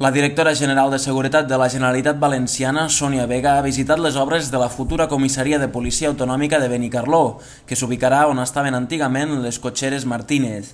La directora general de Seguretat de la Generalitat Valenciana, Sònia Vega, ha visitat les obres de la futura comissaria de policia autonòmica de Benicarló, que s'ubicarà on estaven antigament les cotxeres Martínez.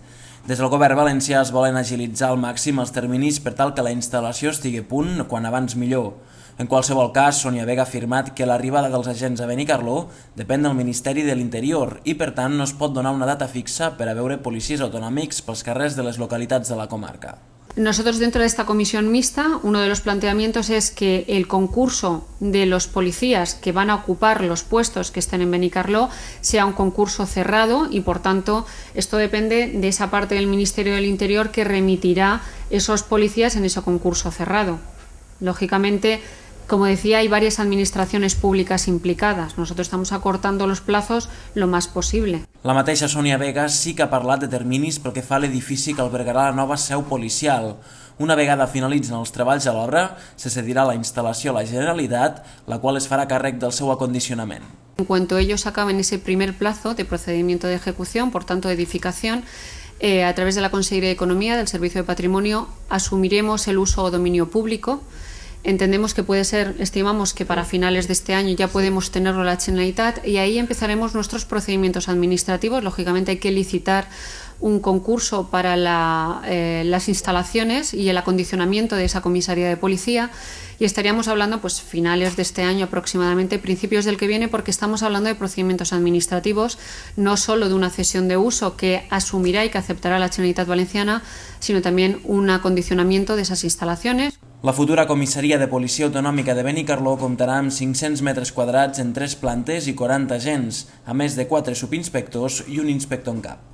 Des del govern valencià es volen agilitzar al màxim els terminis per tal que la instal·lació estigui a punt quan abans millor. En qualsevol cas, Sònia Vega ha afirmat que l'arribada dels agents a Benicarló depèn del Ministeri de l'Interior i, per tant, no es pot donar una data fixa per a veure policies autonòmics pels carrers de les localitats de la comarca. Nosotros dentro de esta comisión mixta, uno de los planteamientos es que el concurso de los policías que van a ocupar los puestos que estén en Benicarló sea un concurso cerrado y, por tanto, esto depende de esa parte del Ministerio del Interior que remitirá esos policías en ese concurso cerrado. Lógicamente, como decía, hay varias administraciones públicas implicadas. Nosotros estamos acortando los plazos lo más posible. La mateixa Sònia Vega sí que ha parlat de terminis pel que fa a l'edifici que albergarà la nova seu policial. Una vegada finalitzen els treballs a l'obra, se cedirà la instal·lació a la Generalitat, la qual es farà càrrec del seu acondicionament. En cuanto ellos acaben ese primer plazo de procedimiento de ejecución, por tanto de edificación, a través de la Conselleria de Economía, del Servicio de Patrimonio, asumiremos el uso o dominio público. Entendemos que puede ser, estimamos que para finales de este año ya podemos tenerlo la Generalitat y ahí empezaremos nuestros procedimientos administrativos. Lógicamente hay que licitar un concurso para las instalaciones y el acondicionamiento de esa comisaría de policía y estaríamos hablando pues finales de este año aproximadamente, principios del que viene, porque estamos hablando de procedimientos administrativos, no solo de una cesión de uso que asumirá y que aceptará la Generalitat Valenciana, sino también un acondicionamiento de esas instalaciones. La futura comissaria de policia autonòmica de Benicarló comptarà amb 500 metres quadrats en 3 plantes i 40 agents, a més de 4 subinspectors i un inspector en cap.